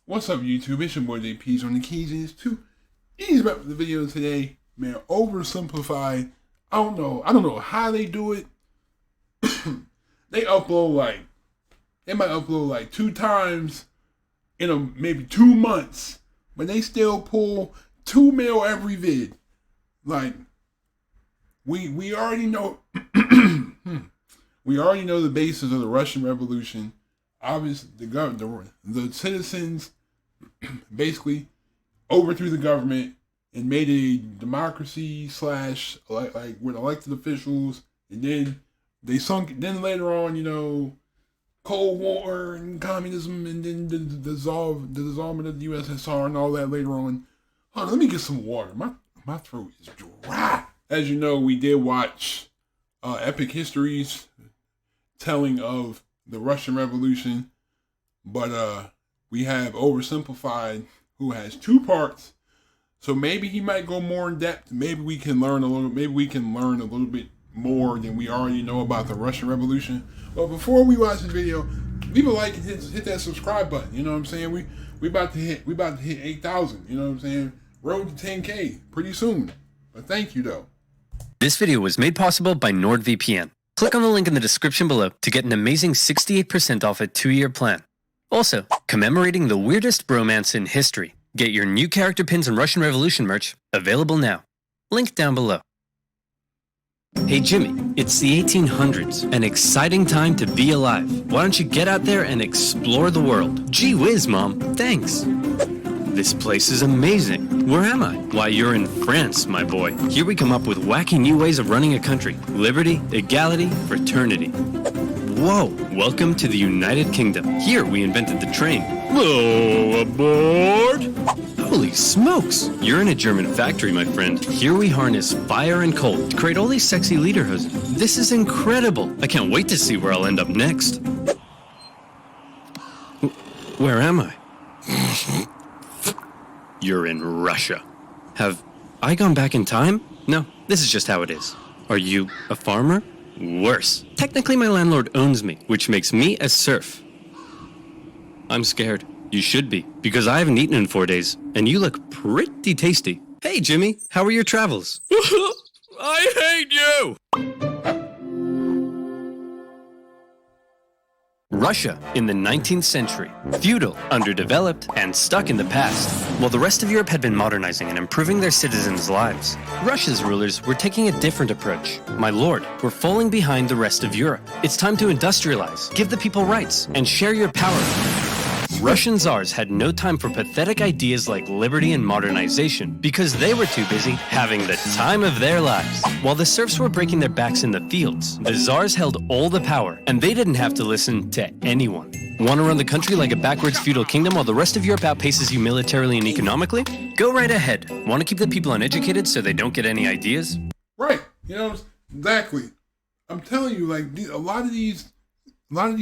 What's up, YouTube? It's your boy JP's on the keys, and it's too easy about the video today. Man, oversimplified. I don't know how they do it. They might upload like 2 times in maybe 2 months, but they still pull 2 mil every vid. Like, we already know we already know the basis of the Russian Revolution. Obviously, the citizens basically overthrew the government and made a democracy / like with elected officials, and then they sunk. Then later on, Cold War and communism, and then the dissolvement of the USSR and all that later on. Hold on, let me get some water. My throat is dry. As you know, we did watch Epic Histories telling of the Russian Revolution, but we have Oversimplified, who has 2 parts. So maybe he might go more in depth. Maybe we can learn a little. Maybe we can learn a little bit more than we already know about the Russian Revolution. But before we watch this video, leave a like and hit that subscribe button. You know what I'm saying? We about to hit 8,000. You know what I'm saying? Road to 10K pretty soon. But thank you though. This video was made possible by NordVPN. Click on the link in the description below to get an amazing 68% off a 2-year plan. Also, commemorating the weirdest bromance in history. Get your new character pins and Russian Revolution merch available now. Link down below. Hey Jimmy, it's the 1800s, an exciting time to be alive. Why don't you get out there and explore the world? Gee whiz, Mom, thanks. This place is amazing. Where am I? Why, you're in France, my boy. Here we come up with wacky new ways of running a country. Liberty, equality, fraternity. Whoa, welcome to the United Kingdom. Here we invented the train. Whoa, aboard! Holy smokes! You're in a German factory, my friend. Here we harness fire and coal to create all these sexy lederhosen. This is incredible. I can't wait to see where I'll end up next. Where am I? You're in Russia. Have I gone back in time? No, this is just how it is. Are you a farmer? Worse. Technically, my landlord owns me, which makes me a serf. I'm scared. You should be, because I haven't eaten in 4 days, and you look pretty tasty. Hey, Jimmy, how are your travels? I hate you! Russia in the 19th century, feudal, underdeveloped, and stuck in the past. While the rest of Europe had been modernizing and improving their citizens' lives, Russia's rulers were taking a different approach. My lord, we're falling behind the rest of Europe. It's time to industrialize, give the people rights, and share your power. Russian czars had no time for pathetic ideas like liberty and modernization because they were too busy having the time of their lives. While the serfs were breaking their backs in the fields, the czars held all the power, and they didn't have to listen to anyone. Want to run the country like a backwards feudal kingdom while the rest of Europe outpaces you militarily and economically? Go right ahead. Want to keep the people uneducated so they don't get any ideas? Right. Exactly. I'm telling you, like, a lot of these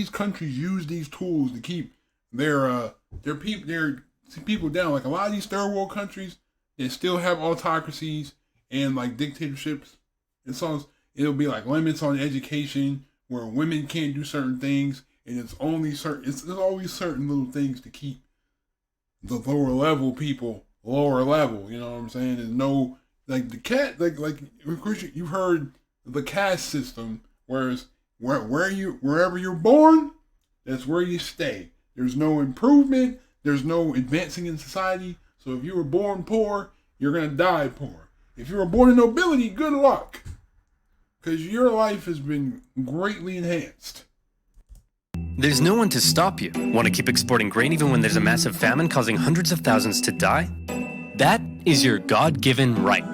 countries use these tools to keep their people down. Like a lot of these third world countries, they still have autocracies and like dictatorships, and so it'll be like limits on education where women can't do certain things, and there's always certain little things to keep the lower level people lower level. You know what I'm saying? There's no like the cat like of course you've heard the caste system, whereas wherever you're born, that's where you stay. There's no improvement. There's no advancing in society. So if you were born poor, you're going to die poor. If you were born in nobility, good luck, because your life has been greatly enhanced. There's no one to stop you. Want to keep exporting grain even when there's a massive famine causing hundreds of thousands to die? That is your God-given right.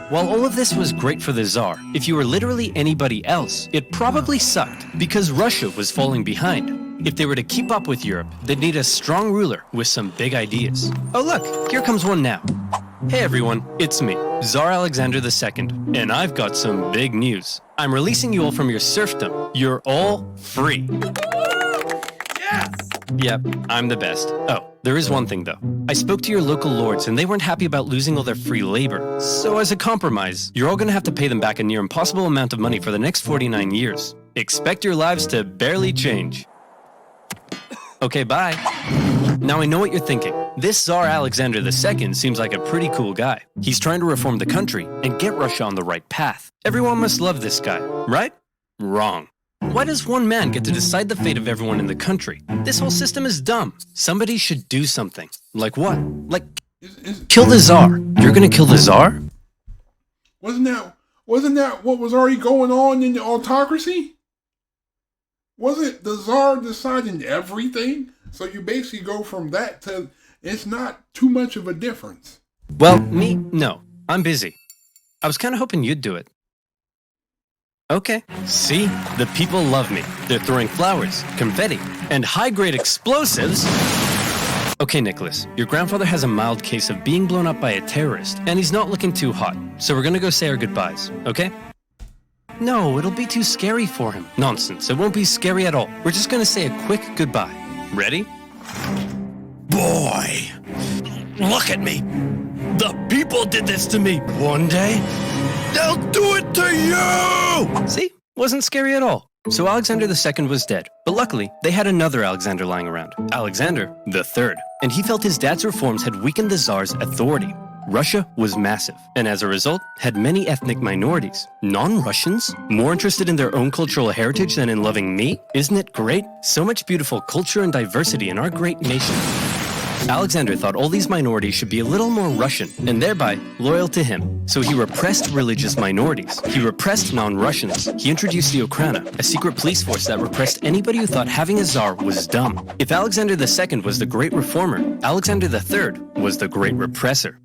While all of this was great for the Tsar, if you were literally anybody else, it probably sucked because Russia was falling behind. If they were to keep up with Europe, they'd need a strong ruler with some big ideas. Oh look, here comes one now. Hey everyone, it's me, Tsar Alexander II, and I've got some big news. I'm releasing you all from your serfdom. You're all free. Yes! Yep, I'm the best. Oh, there is one thing though. I spoke to your local lords and they weren't happy about losing all their free labor. So as a compromise, you're all gonna have to pay them back a near impossible amount of money for the next 49 years. Expect your lives to barely change. Okay, bye. Now I know what you're thinking. This Tsar Alexander II seems like a pretty cool guy. He's trying to reform the country and get Russia on the right path. Everyone must love this guy, right? Wrong. Why does one man get to decide the fate of everyone in the country? This whole system is dumb. Somebody should do something. Like what? Like, kill the Tsar. You're gonna kill the Tsar? Wasn't that what was already going on in the autocracy? Wasn't the Tsar deciding everything? So you basically go from that to, it's not too much of a difference. Well, me, no. I'm busy. I was kind of hoping you'd do it. Okay. See? The people love me. They're throwing flowers, confetti, and high-grade explosives. Okay, Nicholas, your grandfather has a mild case of being blown up by a terrorist, and he's not looking too hot. So we're gonna go say our goodbyes, okay? No, it'll be too scary for him. Nonsense, it won't be scary at all. We're just gonna say a quick goodbye. Ready? Boy, look at me. The people did this to me. One day, they'll do it to you! See? Wasn't scary at all. So Alexander II was dead, but luckily, they had another Alexander lying around, Alexander III, and he felt his dad's reforms had weakened the Tsar's authority. Russia was massive, and as a result, had many ethnic minorities. Non-Russians? More interested in their own cultural heritage than in loving me? Isn't it great? So much beautiful culture and diversity in our great nation. Alexander thought all these minorities should be a little more Russian, and thereby loyal to him. So he repressed religious minorities. He repressed non-Russians. He introduced the Okhrana, a secret police force that repressed anybody who thought having a Tsar was dumb. If Alexander II was the great reformer, Alexander III was the great repressor.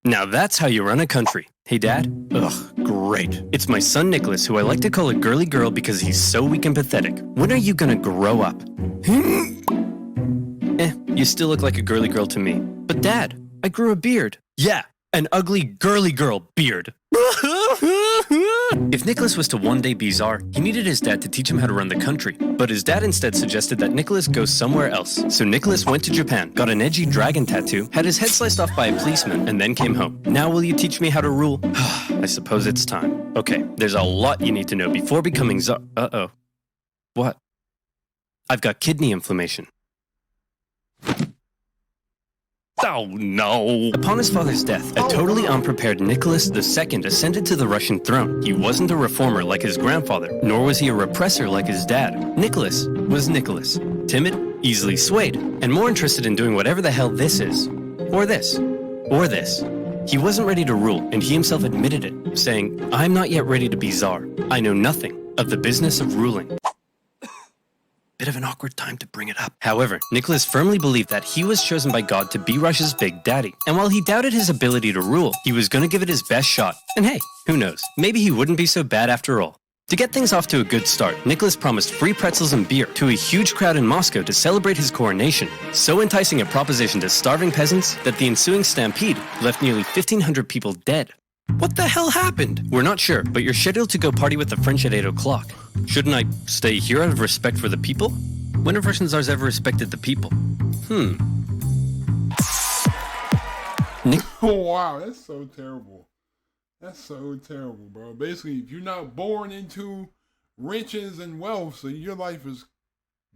Now that's how you run a country. Hey, Dad? Ugh, great. It's my son Nicholas, who I like to call a girly girl because he's so weak and pathetic. When are you gonna grow up? You still look like a girly girl to me. But Dad, I grew a beard. Yeah, an ugly girly girl beard. If Nicholas was to one day be Tsar, he needed his dad to teach him how to run the country. But his dad instead suggested that Nicholas go somewhere else. So Nicholas went to Japan, got an edgy dragon tattoo, had his head sliced off by a policeman, and then came home. Now will you teach me how to rule? I suppose it's time. Okay, there's a lot you need to know before becoming Tsar. Uh-oh. What? I've got kidney inflammation. Oh no! Upon his father's death, a totally unprepared Nicholas II ascended to the Russian throne. He wasn't a reformer like his grandfather, nor was he a repressor like his dad. Nicholas was Nicholas. Timid, easily swayed, and more interested in doing whatever the hell this is. Or this. Or this. He wasn't ready to rule, and he himself admitted it, saying, "I'm not yet ready to be Tsar. I know nothing of the business of ruling." Bit of an awkward time to bring it up. However, Nicholas firmly believed that he was chosen by God to be Russia's big daddy. And while he doubted his ability to rule, he was gonna give it his best shot. And hey, who knows? Maybe he wouldn't be so bad after all. To get things off to a good start, Nicholas promised free pretzels and beer to a huge crowd in Moscow to celebrate his coronation. So enticing a proposition to starving peasants that the ensuing stampede left nearly 1,500 people dead. What the hell happened? We're not sure, but you're scheduled to go party with the French at 8 o'clock. Shouldn't I stay here out of respect for the people? When have Russian Tsars ever respected the people? Oh, wow, that's so terrible. That's so terrible, bro. Basically, if you're not born into riches and wealth, so your life is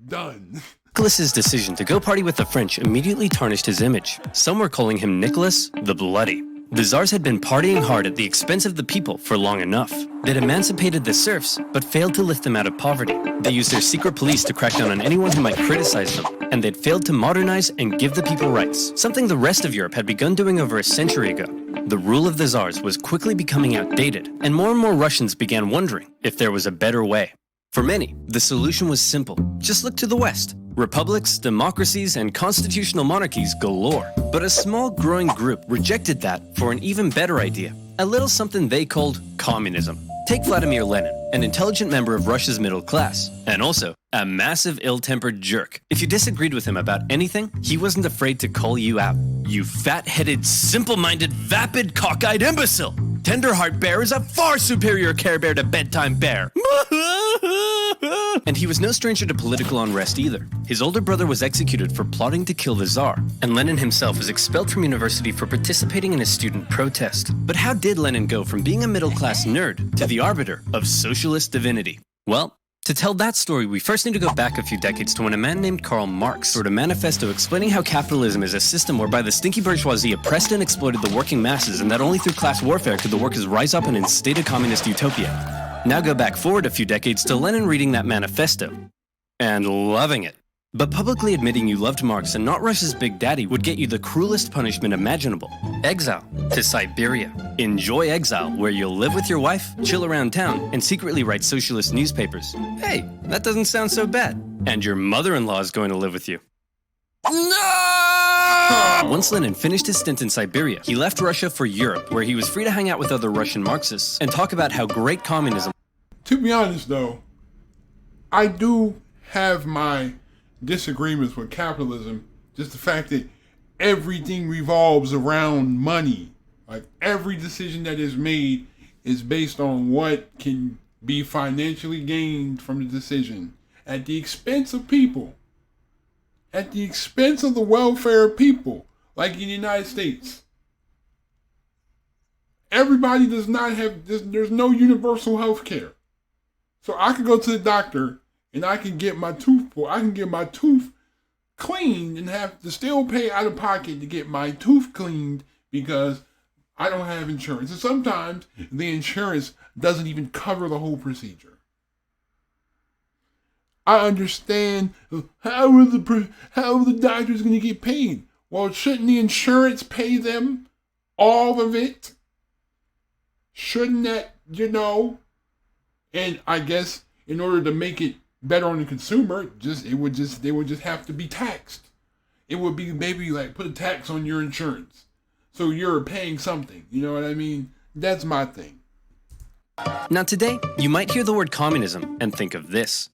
done. Nicholas's decision to go party with the French immediately tarnished his image. Some were calling him Nicholas the Bloody. The Tsars had been partying hard at the expense of the people for long enough. They'd emancipated the serfs, but failed to lift them out of poverty. They used their secret police to crack down on anyone who might criticize them, and they'd failed to modernize and give the people rights, something the rest of Europe had begun doing over a century ago. The rule of the Tsars was quickly becoming outdated, and more Russians began wondering if there was a better way. For many, the solution was simple. Just look to the West. Republics, democracies, and constitutional monarchies galore. But a small growing group rejected that for an even better idea, a little something they called communism. Take Vladimir Lenin, an intelligent member of Russia's middle class, and also a massive ill-tempered jerk. If you disagreed with him about anything, he wasn't afraid to call you out. You fat-headed, simple-minded, vapid, cockeyed imbecile! Tenderheart Bear is a far superior Care Bear to Bedtime Bear! And he was no stranger to political unrest either. His older brother was executed for plotting to kill the Tsar, and Lenin himself was expelled from university for participating in a student protest. But how did Lenin go from being a middle-class nerd to the arbiter of socialist divinity? Well, to tell that story, we first need to go back a few decades to when a man named Karl Marx wrote a manifesto explaining how capitalism is a system whereby the stinky bourgeoisie oppressed and exploited the working masses, and that only through class warfare could the workers rise up and instate a communist utopia. Now go back forward a few decades to Lenin reading that manifesto and loving it. But publicly admitting you loved Marx and not Russia's big daddy would get you the cruelest punishment imaginable: exile to Siberia. Enjoy exile, where you'll live with your wife, chill around town, and secretly write socialist newspapers. Hey, that doesn't sound so bad. And your mother-in-law is going to live with you. No! Once Lenin finished his stint in Siberia, he left Russia for Europe, where he was free to hang out with other Russian Marxists and talk about how great communism. To be honest, though, I do have my disagreements with capitalism. Just the fact that everything revolves around money. Like, every decision that is made is based on what can be financially gained from the decision at the expense of people, at the expense of the welfare of people. Like in the United States, everybody does not have this. There's no universal health care. So I could go to the doctor and I can get my tooth pulled. I can get my tooth cleaned and have to still pay out of pocket to get my tooth cleaned because I don't have insurance. And sometimes the insurance doesn't even cover the whole procedure. I understand how are the doctors going to get paid? Well, shouldn't the insurance pay them all of it? Shouldn't that, And I guess in order to make it better on the consumer, they would just have to be taxed. It would be maybe like put a tax on your insurance, so you're paying something. You know what I mean? That's my thing. Now today, you might hear the word communism and think of this.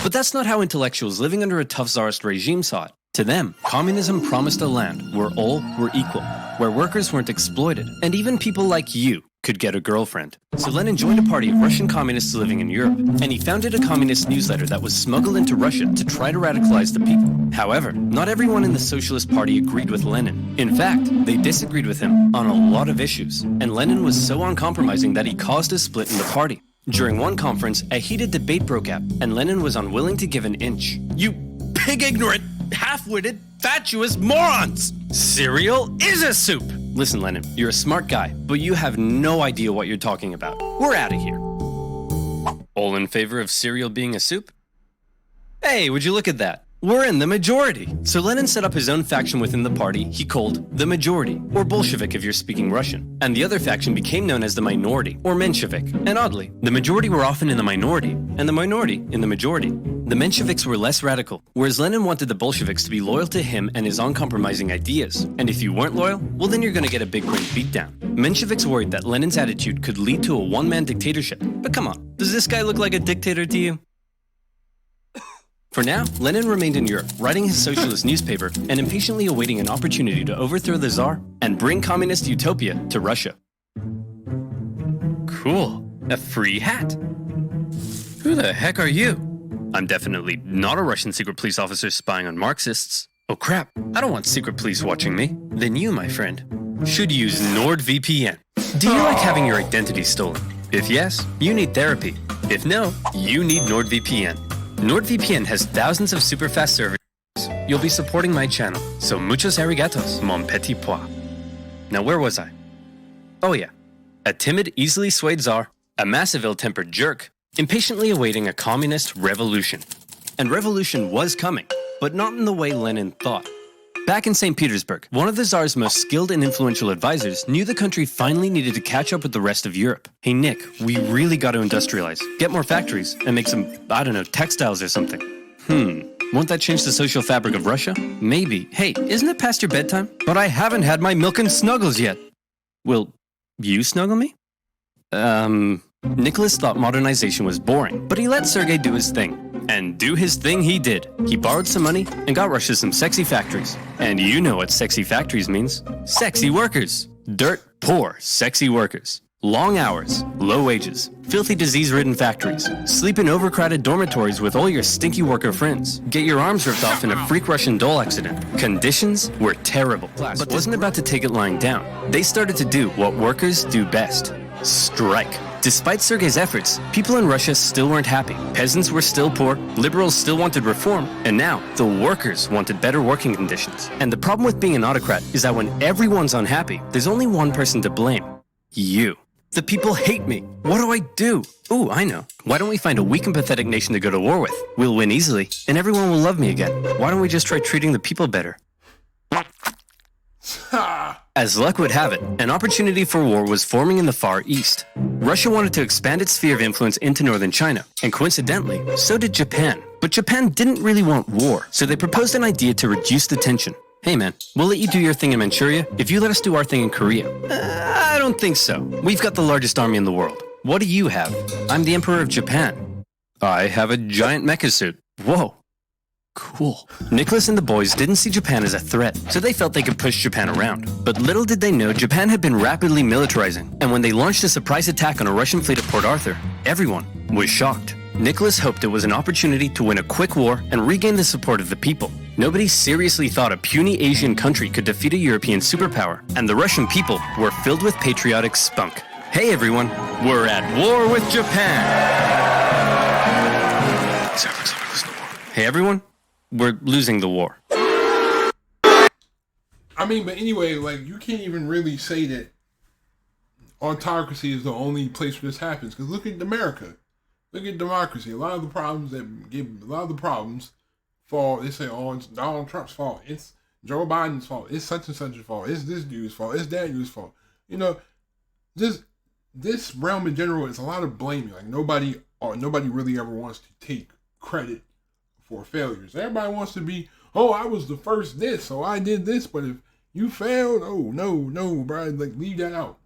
But that's not how intellectuals living under a tough czarist regime saw it. To them, communism promised a land where all were equal, where workers weren't exploited, and even people like you could get a girlfriend. So Lenin joined a party of Russian communists living in Europe, and he founded a communist newsletter that was smuggled into Russia to try to radicalize the people. However, not everyone in the Socialist Party agreed with Lenin. In fact, they disagreed with him on a lot of issues, and Lenin was so uncompromising that he caused a split in the party. During one conference, a heated debate broke out, and Lenin was unwilling to give an inch. You pig-ignorant, half-witted, fatuous morons! Cereal is a soup! Listen, Lenin, you're a smart guy, but you have no idea what you're talking about. We're out of here. All in favor of cereal being a soup? Hey, would you look at that? We're in the majority. So Lenin set up his own faction within the party he called the Majority, or Bolshevik if you're speaking Russian. And the other faction became known as the Minority, or Menshevik. And oddly, the majority were often in the minority, and the minority in the majority. The Mensheviks were less radical, whereas Lenin wanted the Bolsheviks to be loyal to him and his uncompromising ideas. And if you weren't loyal, well then you're gonna get a big brain beatdown. Mensheviks worried that Lenin's attitude could lead to a one-man dictatorship. But come on, does this guy look like a dictator to you? For now, Lenin remained in Europe, writing his socialist newspaper and impatiently awaiting an opportunity to overthrow the Tsar and bring communist utopia to Russia. Cool. A free hat. Who the heck are you? I'm definitely not a Russian secret police officer spying on Marxists. Oh crap, I don't want secret police watching me. Then you, my friend, should use NordVPN. Do you like having your identity stolen? If yes, you need therapy. If no, you need NordVPN. NordVPN has thousands of super fast servers. You'll be supporting my channel, so muchos arigatos, mon petit pois. Now where was I? Oh yeah, a timid, easily swayed czar, a massive ill-tempered jerk, impatiently awaiting a communist revolution. And revolution was coming, but not in the way Lenin thought. Back in St. Petersburg, one of the Tsar's most skilled and influential advisors knew the country finally needed to catch up with the rest of Europe. Hey Nick, we really got to industrialize, get more factories, and make some, textiles or something. Won't that change the social fabric of Russia? Maybe. Hey, isn't it past your bedtime? But I haven't had my milk and snuggles yet. Will you snuggle me? Nicholas thought modernization was boring, but he let Sergei do his thing. And do his thing he did. He borrowed some money and got Russia some sexy factories. And you know what sexy factories means. Sexy workers. Dirt poor, sexy workers. Long hours, low wages, filthy disease-ridden factories, sleep in overcrowded dormitories with all your stinky worker friends, get your arms ripped off in a freak Russian doll accident. Conditions were terrible, but wasn't about to take it lying down. They started to do what workers do best: strike. Despite Sergei's efforts, people in Russia still weren't happy. Peasants were still poor, liberals still wanted reform, and now the workers wanted better working conditions. And the problem with being an autocrat is that when everyone's unhappy, there's only one person to blame: you. The people hate me. What do I do? Ooh, I know. Why don't we find a weak and pathetic nation to go to war with? We'll win easily, and everyone will love me again. Why don't we just try treating the people better? As luck would have it, an opportunity for war was forming in the Far East. Russia wanted to expand its sphere of influence into northern China, and coincidentally, so did Japan. But Japan didn't really want war, so they proposed an idea to reduce the tension. Hey man, we'll let you do your thing in Manchuria if you let us do our thing in Korea. I don't think so. We've got the largest army in the world. What do you have? I'm the Emperor of Japan. I have a giant mecha suit. Whoa. Cool. Nicholas and the boys didn't see Japan as a threat, so they felt they could push Japan around. But little did they know Japan had been rapidly militarizing, and when they launched a surprise attack on a Russian fleet at Port Arthur, everyone was shocked. Nicholas hoped it was an opportunity to win a quick war and regain the support of the people. Nobody seriously thought a puny Asian country could defeat a European superpower, and the Russian people were filled with patriotic spunk. Hey everyone, we're at war with Japan! Hey everyone, we're losing the war. I mean, but anyway, like, you can't even really say that autocracy is the only place where this happens, because look at America. Look at democracy. A lot of the problems fall. They say, "Oh, it's Donald Trump's fault. It's Joe Biden's fault. It's such and such's fault. It's this dude's fault. It's that dude's fault." You know, this realm in general is a lot of blaming. Like nobody really ever wants to take credit for failures. Everybody wants to be, "Oh, I was the first this, so I did this." But if you failed, oh no, bro, like leave that out.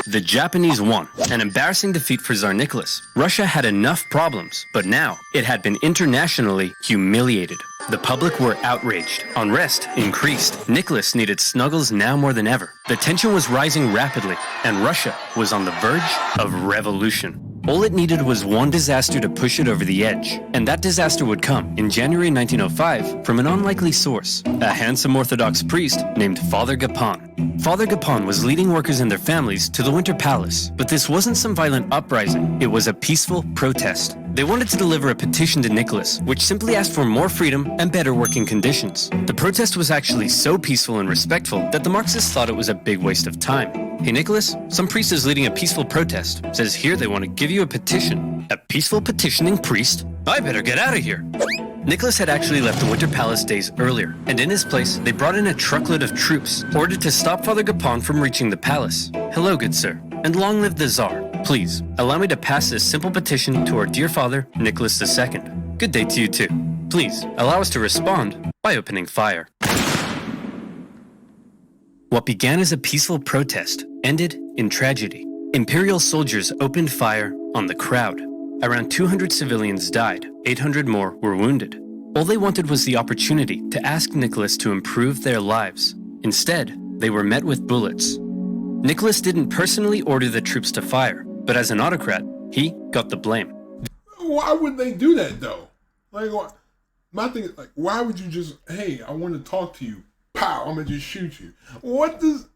The Japanese won, an embarrassing defeat for Tsar Nicholas. Russia had enough problems, but now it had been internationally humiliated. The public were outraged. Unrest increased. Nicholas needed snuggles now more than ever. The tension was rising rapidly, and Russia was on the verge of revolution. All it needed was one disaster to push it over the edge, and that disaster would come in January 1905 from an unlikely source, a handsome Orthodox priest named Father Gapon. Father Gapon was leading workers and their families to the Winter Palace, but this wasn't some violent uprising, it was a peaceful protest. They wanted to deliver a petition to Nicholas, which simply asked for more freedom and better working conditions. The protest was actually so peaceful and respectful that the Marxists thought it was a big waste of time. Hey Nicholas, some priest is leading a peaceful protest. Says here they want to give you a petition. A peaceful petitioning priest? I better get out of here. Nicholas had actually left the Winter Palace days earlier, and in his place, they brought in a truckload of troops, ordered to stop Father Gapon from reaching the palace. Hello, good sir, and long live the Tsar. Please, allow me to pass this simple petition to our dear father, Nicholas II. Good day to you too. Please, allow us to respond by opening fire. What began as a peaceful protest ended in tragedy. Imperial soldiers opened fire on the crowd. Around 200 civilians died, 800 more were wounded. All they wanted was the opportunity to ask Nicholas to improve their lives. Instead, they were met with bullets. Nicholas didn't personally order the troops to fire, but as an autocrat, he got the blame. Why would they do that though? Like, my thing is, like, why would you just, hey, I want to talk to you. Pow, I'm gonna just shoot you. What does...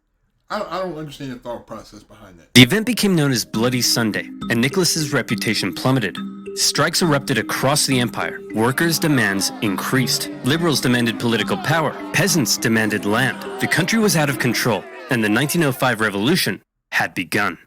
I don't understand the thought process behind that. The event became known as Bloody Sunday, and Nicholas's reputation plummeted. Strikes erupted across the empire. Workers' demands increased. Liberals demanded political power. Peasants demanded land. The country was out of control, and the 1905 revolution had begun.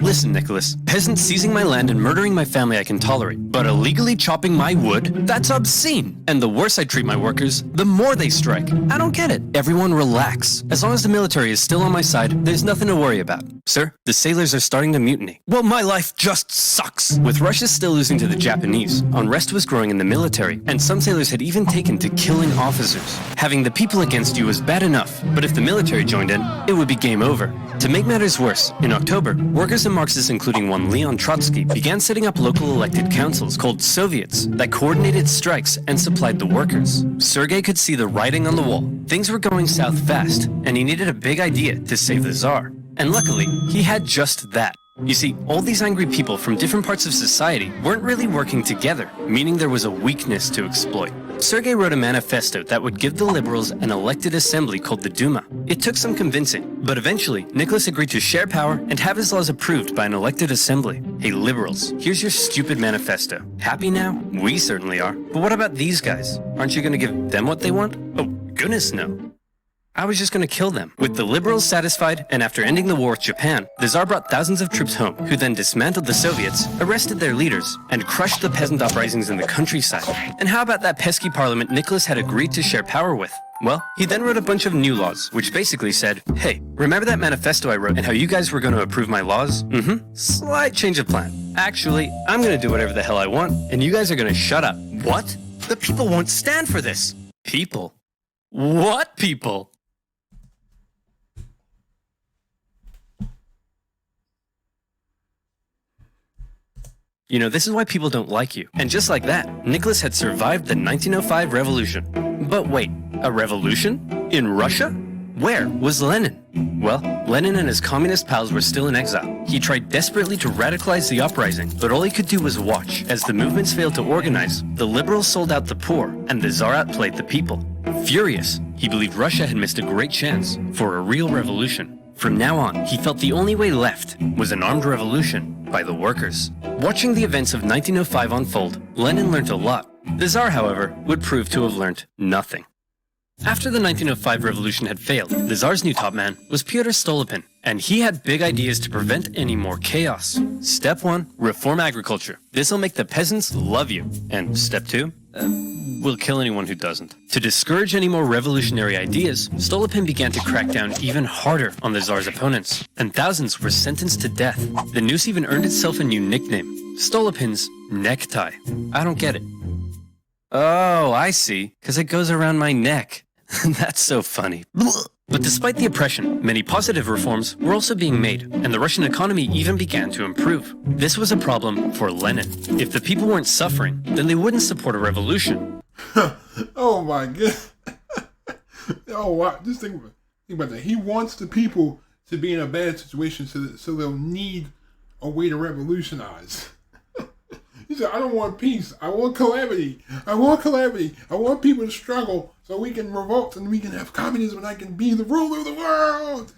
Listen, Nicholas, peasants seizing my land and murdering my family I can tolerate, but illegally chopping my wood? That's obscene! And the worse I treat my workers, the more they strike. I don't get it. Everyone relax. As long as the military is still on my side, there's nothing to worry about. Sir, the sailors are starting to mutiny. Well, my life just sucks! With Russia still losing to the Japanese, unrest was growing in the military, and some sailors had even taken to killing officers. Having the people against you was bad enough, but if the military joined in, it would be game over. To make matters worse, in October, workers and Marxists, including one Leon Trotsky, began setting up local elected councils called Soviets that coordinated strikes and supplied the workers. Sergei could see the writing on the wall. Things were going south fast, and he needed a big idea to save the Tsar. And luckily, he had just that. You see, all these angry people from different parts of society weren't really working together, meaning there was a weakness to exploit. Sergei wrote a manifesto that would give the liberals an elected assembly called the Duma. It took some convincing, but eventually, Nicholas agreed to share power and have his laws approved by an elected assembly. Hey liberals, here's your stupid manifesto. Happy now? We certainly are. But what about these guys? Aren't you gonna give them what they want? Oh, goodness no. I was just going to kill them. With the liberals satisfied, and after ending the war with Japan, the Tsar brought thousands of troops home, who then dismantled the Soviets, arrested their leaders, and crushed the peasant uprisings in the countryside. And how about that pesky parliament Nicholas had agreed to share power with? Well, he then wrote a bunch of new laws, which basically said, hey, remember that manifesto I wrote and how you guys were going to approve my laws? Slight change of plan. Actually, I'm going to do whatever the hell I want, and you guys are going to shut up. What? The people won't stand for this. People? What people? You know, this is why people don't like you. And just like that, Nicholas had survived the 1905 revolution. But wait, a revolution? In Russia? Where was Lenin? Well, Lenin and his communist pals were still in exile. He tried desperately to radicalize the uprising, but all he could do was watch. As the movements failed to organize, the liberals sold out the poor, and the Tsar outplayed the people. Furious, he believed Russia had missed a great chance for a real revolution. From now on, he felt the only way left was an armed revolution by the workers. Watching the events of 1905 unfold, Lenin learned a lot. The Tsar, however, would prove to have learned nothing. After the 1905 revolution had failed, the Tsar's new top man was Pyotr Stolypin, and he had big ideas to prevent any more chaos. Step 1, reform agriculture. This'll make the peasants love you. And step 2, we'll kill anyone who doesn't. To discourage any more revolutionary ideas, Stolypin began to crack down even harder on the Tsar's opponents, and thousands were sentenced to death. The noose even earned itself a new nickname, Stolypin's necktie. I don't get it. Oh, I see, because it goes around my neck. That's so funny. But despite the oppression, many positive reforms were also being made, and the Russian economy even began to improve. This was a problem for Lenin. If the people weren't suffering, then they wouldn't support a revolution. Oh my god. Oh wow. Just think about that. He wants the people to be in a bad situation so they'll need a way to revolutionize. He said, I don't want peace. I want calamity. I want calamity. I want people to struggle so we can revolt and we can have communism and I can be the ruler of the world.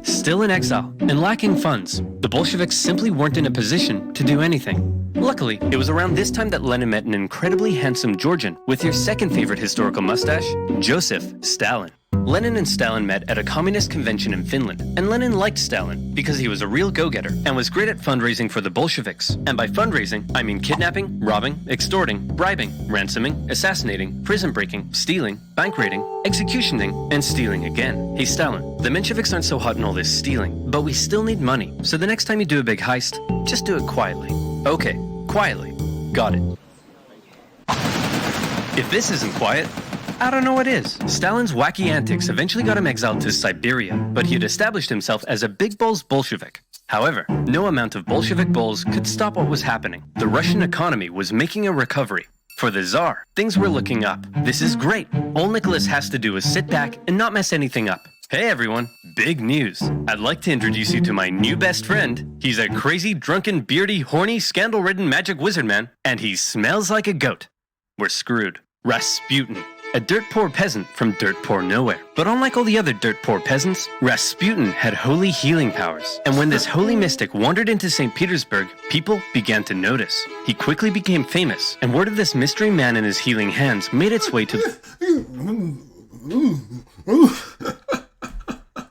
Still in exile and lacking funds, the Bolsheviks simply weren't in a position to do anything. Luckily, it was around this time that Lenin met an incredibly handsome Georgian with your second favorite historical mustache, Joseph Stalin. Lenin and Stalin met at a communist convention in Finland, and Lenin liked Stalin because he was a real go-getter and was great at fundraising for the Bolsheviks. And by fundraising, I mean kidnapping, robbing, extorting, bribing, ransoming, assassinating, prison breaking, stealing, bank raiding, executioning, and stealing again. Hey Stalin, the Mensheviks aren't so hot in all this stealing, but we still need money, so the next time you do a big heist, just do it quietly. Okay, quietly. Got it. If this isn't quiet, I don't know what is. Stalin's wacky antics eventually got him exiled to Siberia, but he had established himself as a big balls Bolshevik. However, no amount of Bolshevik balls could stop what was happening. The Russian economy was making a recovery. For the Tsar, things were looking up. This is great. All Nicholas has to do is sit back and not mess anything up. Hey everyone, big news. I'd like to introduce you to my new best friend. He's a crazy, drunken, beardy, horny, scandal-ridden magic wizard man, and he smells like a goat. We're screwed. Rasputin. A dirt-poor peasant from dirt-poor nowhere. But unlike all the other dirt-poor peasants, Rasputin had holy healing powers. And when this holy mystic wandered into St. Petersburg, people began to notice. He quickly became famous, and word of this mystery man and his healing hands made its way to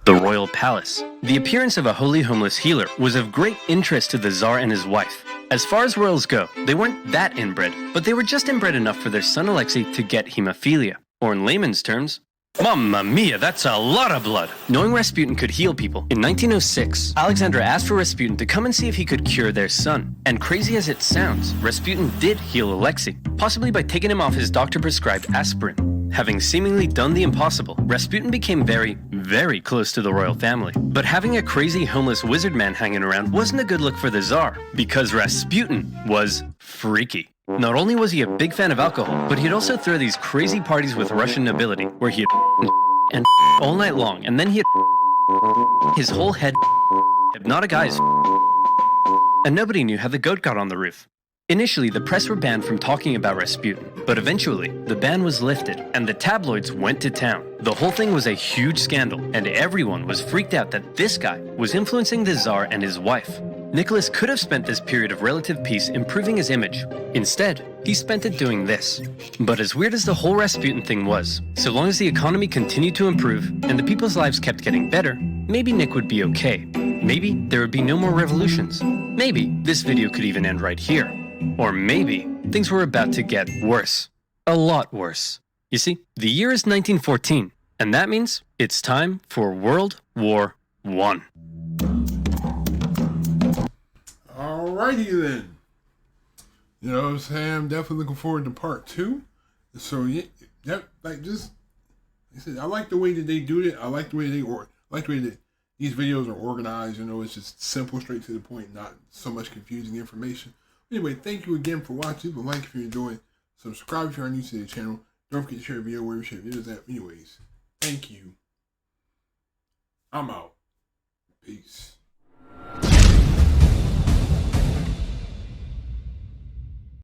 the royal palace. The appearance of a holy homeless healer was of great interest to the Tsar and his wife. As far as royals go, they weren't that inbred, but they were just inbred enough for their son Alexei to get hemophilia. Or in layman's terms, Mamma mia, that's a lot of blood! Knowing Rasputin could heal people, in 1906, Alexandra asked for Rasputin to come and see if he could cure their son. And crazy as it sounds, Rasputin did heal Alexei, possibly by taking him off his doctor-prescribed aspirin. Having seemingly done the impossible, Rasputin became very, very close to the royal family. But having a crazy homeless wizard man hanging around wasn't a good look for the Tsar, because Rasputin was freaky. Not only was he a big fan of alcohol, but he'd also throw these crazy parties with Russian nobility, where he'd and all night long, and then he'd his whole head, hypnotic eyes, and nobody knew how the goat got on the roof. Initially, the press were banned from talking about Rasputin, but eventually, the ban was lifted, and the tabloids went to town. The whole thing was a huge scandal, and everyone was freaked out that this guy was influencing the Tsar and his wife. Nicholas could have spent this period of relative peace improving his image. Instead, he spent it doing this. But as weird as the whole Rasputin thing was, so long as the economy continued to improve and the people's lives kept getting better, maybe Nick would be okay. Maybe there would be no more revolutions. Maybe this video could even end right here. Or maybe things were about to get worse. A lot worse. You see, the year is 1914, and that means it's time for World War I. Alrighty then. You know what I'm saying? I'm definitely looking forward to part 2. So yeah, like just, like I said, I like the way that they do it. I like the way that these videos are organized. You know, it's just simple, straight to the point, not so much confusing information. Anyway, thank you again for watching. But like if you enjoyed, subscribe if you are new to the channel. Don't forget to share the video wherever you share videos at. Anyways, thank you. I'm out. Peace.